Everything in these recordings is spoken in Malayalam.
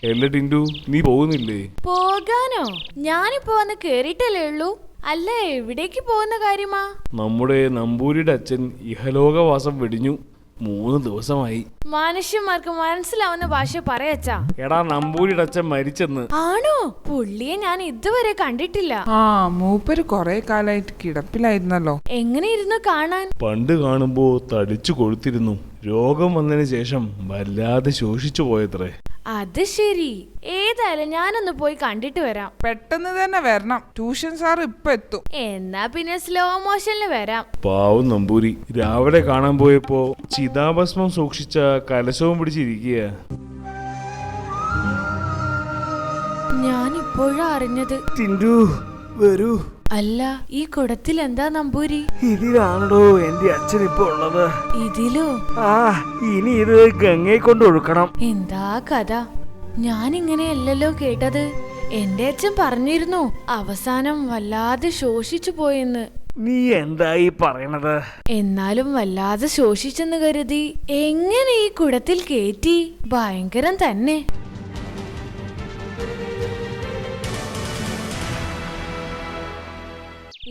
എല്ല ടിൻഡു, നീ പോകുന്നില്ലേ? പോകാനോ? ഞാനിപ്പോ വന്ന് കേറിയിട്ടല്ലേ ഉള്ളൂ. അല്ല, എവിടേക്ക് പോകുന്ന കാര്യമാ? നമ്മുടെ നമ്പൂരിയുടെ അച്ഛൻ ഇഹലോകവാസം വെടിഞ്ഞു. 3 ദിവസമായി. മനുഷ്യന്മാർക്ക് മനസ്സിലാവുന്ന ഭാഷ പറയച്ചാ. എടാ, നമ്പൂരിയുടെ അച്ഛൻ മരിച്ചെന്ന്. ആണോ? പുള്ളിയെ ഞാൻ ഇതുവരെ കണ്ടിട്ടില്ല. മൂപ്പര് കൊറേ കാലായിട്ട് കിടപ്പിലായിരുന്നല്ലോ. എങ്ങനെ ഇരുന്നു കാണാൻ? പണ്ട് കാണുമ്പോ തടിച്ചു കൊഴുത്തിരുന്നു. രോഗം വന്നതിന് ശേഷം വല്ലാതെ ശോഷിച്ചു പോയത്രേ. അത് ശരി. ഏതായാലും ഞാനൊന്ന് പോയി കണ്ടിട്ട് വരാം. പെട്ടെന്ന് തന്നെ വരണം, ട്യൂഷൻ സാർ ഇപ്പൊ എത്തും. എന്നാ പിന്നെ സ്ലോ മോഷനില് വരാം. പാവം നമ്പൂരി രാവിലെ കാണാൻ പോയപ്പോ ചിതാഭസ്മം സൂക്ഷിച്ച കലശവും പിടിച്ചിരിക്കുക. ഞാനിപ്പോഴാ അറിഞ്ഞത്. ടിൻഡു വരൂ. അല്ല, ഈ കുടത്തിൽ എന്താ നമ്പൂരി? ഇതിലാണോ എന്റെ അച്ഛൻ ഇപ്പൊ ഉള്ളത്? ഇതിലോ? ഇനി ഇത് ഗംഗയെ കൊണ്ട് ഒഴുക്കണം. എന്താ കഥ? ഞാനിങ്ങനെയല്ലല്ലോ കേട്ടത്. എന്റെ അച്ഛൻ പറഞ്ഞിരുന്നു അവസാനം വല്ലാതെ ശോഷിച്ചു പോയെന്ന്. നീ എന്തായി പറയണത്? എന്നാലും വല്ലാതെ ശോഷിച്ചെന്ന് കരുതി എങ്ങനെ ഈ കുടത്തിൽ കേറ്റി? ഭയങ്കരം തന്നെ.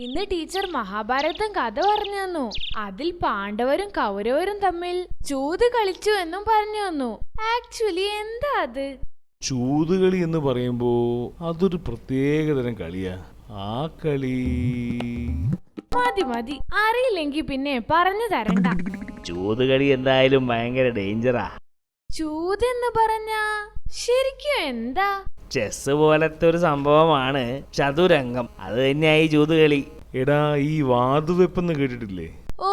ഇന്ന് ടീച്ചർ മഹാഭാരതം കഥ പറഞ്ഞു തന്നു. അതിൽ പാണ്ഡവരും കൗരവരും തമ്മിൽ ചൂത് കളിച്ചു എന്നും പറഞ്ഞു തന്നു. ആക്ച്വലി എന്താ അത്? ചൂതുകളി എന്ന് പറയുമ്പോ അതൊരു പ്രത്യേകതരം കളിയാ. ആ കളി മതി മതി, അറിയില്ലെങ്കി പിന്നെ പറഞ്ഞു തരണ്ട. ചൂതുകളി എന്തായാലും ഭയങ്കര ഡേഞ്ചറാ. ചൂതെന്ന് പറഞ്ഞാ ശരിക്കും എന്താ? ചെസ് പോലത്തെ ഒരു സംഭവമാണ് ചതുരംഗം. അത് തന്നെയായി ചൂതുകളി. എടാ, ഈ വാതുവെപ്പെന്ന് കേട്ടിട്ടില്ലേ? ഓ,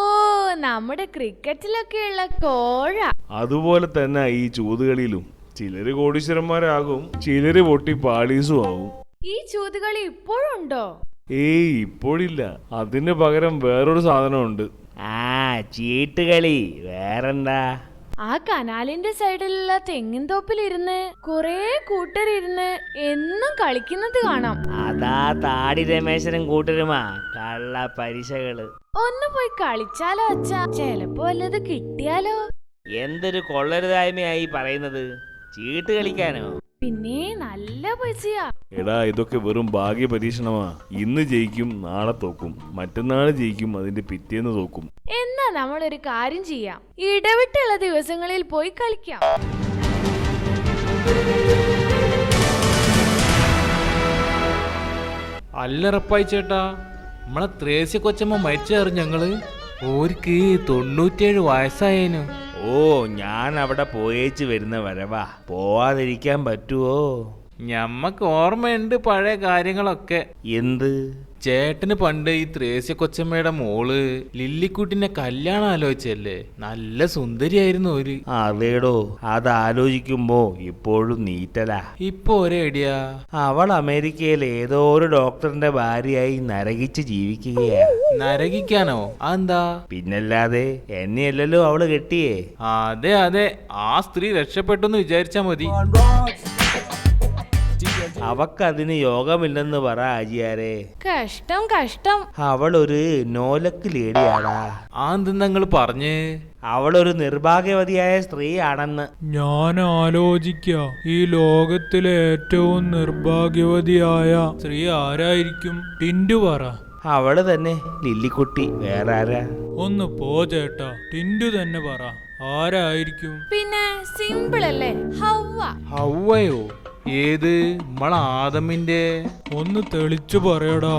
നമ്മുടെ ക്രിക്കറ്റിലൊക്കെയുള്ള കോഴ. അതുപോലെ തന്നെ ഈ ചൂതുകളിയിലും ചിലര് കോടീശ്വരന്മാരാകും, ചിലര് പൊട്ടി പാളീസും ആവും. ഈ ചൂതുകളി ഇപ്പോഴുണ്ടോ? ഏയ്, ഇപ്പോഴില്ല. അതിന് പകരം വേറൊരു സാധനമുണ്ട്. ചീട്ടുകളി. വേറെന്താ? ആ കനാലിന്റെ സൈഡിലുള്ള തെങ്ങിൻ തോപ്പിലിരുന്ന് കൊറേ കൂട്ടരിരുന്ന് എന്നും കളിക്കുന്നത് കാണാം. അതാ താടി രമേശനും കൂട്ടരുമാ കള്ള പരീക്ഷകള്. ഒന്ന് പോയി കളിച്ചാലോ അച്ഛാ? ചെലപ്പോ വല്ലത് കിട്ടിയാലോ? എന്തൊരു കൊള്ളരുതായ്മയായി പറയുന്നത്. ചീട്ട് കളിക്കാനോ? പിന്നെ നല്ല പൈസയാ. എടാ, ഇതൊക്കെ വെറും ഭാഗ്യ പരീക്ഷണമാ. ഇന്ന് ജയിക്കും, നാളെ തോക്കും, മറ്റന്നാൾ ജയിക്കും, അതിന്റെ പിറ്റേന്ന് തോക്കും. എന്നാ നമ്മളൊരു കാര്യം ചെയ്യാം, ഇടവിട്ടുള്ള ദിവസങ്ങളിൽ പോയി കളിക്കാം. അല്ലറപ്പായി ചേട്ടാ, നമ്മളെ ത്രേസ്യ കൊച്ചമ്മ മരിച്ചറിഞ്ഞ ഞങ്ങള്. ഓർക്ക് 97 വയസ്സായേനു. ഓ, ഞാൻ അവിടെ പോയേച്ച് വരുന്ന വരവാ. പോവാതിരിക്കാൻ പറ്റുവോ? ഞമ്മക്ക് ഓർമ്മയുണ്ട് പഴയ കാര്യങ്ങളൊക്കെ. എന്ത്? ചേട്ടന് പണ്ട് ഈ ത്രേസ്യ കൊച്ചമ്മയുടെ മോള് ലില്ലിക്കുട്ടിനെ കല്യാണം ആലോചിച്ചല്ലേ? നല്ല സുന്ദരിയായിരുന്നു ഒരു. അതേടോ, അതാലോചിക്കുമ്പോ ഇപ്പോഴും നീറ്റലാ. ഇപ്പൊ ഒരേ ഐഡിയ. അവൾ അമേരിക്കയിൽ ഏതോ ഒരു ഡോക്ടറിന്റെ ഭാര്യയായി നരകിച്ച് ജീവിക്കുകയാ. നരകിക്കാനോ? അതെന്താ? പിന്നല്ലാതെ, എന്നെയല്ലല്ലോ അവള് കെട്ടിയേ. അതെ അതെ, ആ സ്ത്രീ രക്ഷപ്പെട്ടെന്ന് വിചാരിച്ചാ മതി. അവക്കതിന് യോഗമില്ലെന്ന് പറ ആജിയാരെ. കഷ്ടം കഷ്ടം. അവളൊരു നോലക്ക് ലേഡിയാടാ. എന്തെന്നാ നിങ്ങൾ പറഞ്ഞ്? അവളൊരു നിർഭാഗ്യവതിയായ സ്ത്രീയാണെന്ന്. ഞാൻ ആലോചിക്ക, ഈ ലോകത്തിലെ ഏറ്റവും നിർഭാഗ്യവതിയായ സ്ത്രീ ആരായിരിക്കും? ടിൻഡു പറ. അവള് തന്നെ, ലില്ലിക്കുട്ടി. വേറെ ആരാ? ഒന്ന് പോ ചേട്ടാ, ടിൻഡു തന്നെ പറ, ആരായിരിക്കും? പിന്നെ സിമ്പിൾ അല്ലേ, ഹവ്വ. ഹവ്വയോ? ഏത്? നമ്മളെ ആദമിന്റെ? ഒന്ന് തെളിച്ചു പറയടാ.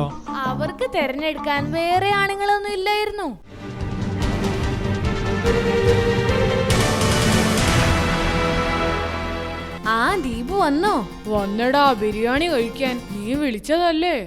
അവർക്ക് തെരഞ്ഞെടുക്കാൻ വേറെ ആണുങ്ങളൊന്നും ഇല്ലായിരുന്നു. ദീപു വന്നോ? വന്നടാ, ബിരിയാണി കഴിക്കാൻ. നീ വിളിച്ചതല്ലേ?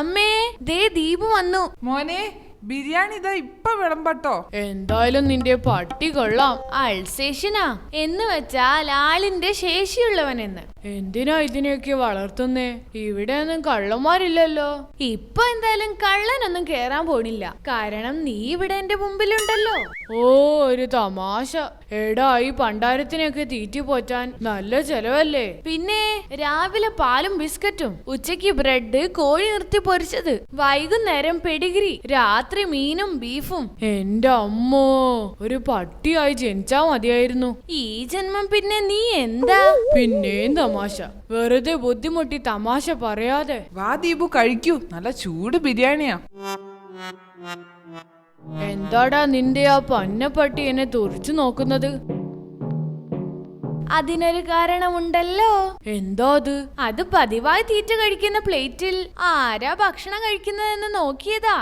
അമ്മേ, ദേ ദീപു വന്നു. മോനെ, ബിരിയാണി ഇതാ ഇപ്പൊ വിളമ്പട്ടോ. എന്തായാലും നിന്റെ പട്ടി കൊള്ളാം. അൾസേഷനാ എന്ന് വെച്ചാൽ ആളിന്റെ ശേഷിയുള്ളവനെന്ന്. എന്തിനാ ഇതിനെയൊക്കെ വളർത്തുന്നേ? ഇവിടെ ഒന്നും കള്ളന്മാരില്ലല്ലോ. ഇപ്പൊ എന്തായാലും കള്ളനൊന്നും കേറാൻ പോണില്ല, കാരണം നീ ഇവിടെ എന്റെ മുമ്പിലുണ്ടല്ലോ. ഓ, ഒരു തമാശ. എടാ, ഈ പണ്ടാരത്തിനെയൊക്കെ തീറ്റി പോറ്റാൻ നല്ല ചെലവല്ലേ? പിന്നെ രാവിലെ പാലും ബിസ്ക്കറ്റും, ഉച്ചയ്ക്ക് ബ്രെഡ്, കോഴി നിർത്തി പൊരിച്ചത്, വൈകുന്നേരം പെഡിഗ്രി, രാത്രി മീനും ബീഫും. എന്റെ അമ്മോ, ഒരു പട്ടിയായി ജനിച്ചാ മതിയായിരുന്നു. ഈ ജന്മം പിന്നെ നീ എന്താ? പിന്നെയും തമാശ. വെറുതെ ബുദ്ധിമുട്ടി തമാശ പറയാതെ. വാ ദീപു, കഴിക്കൂ. നല്ല ചൂട് ബിരിയാണിയാ. എന്താടാ നിന്റെ ആ പന്നപ്പട്ടി എന്നെ തുറിച്ചു നോക്കുന്നത്? അതിനൊരു കാരണമുണ്ടല്ലോ. എന്തോ അത്? അത് പതിവായി തീറ്റ കഴിക്കുന്ന പ്ലേറ്റിൽ ആരാ ഭക്ഷണം കഴിക്കുന്നതെന്ന് നോക്കിയതാ.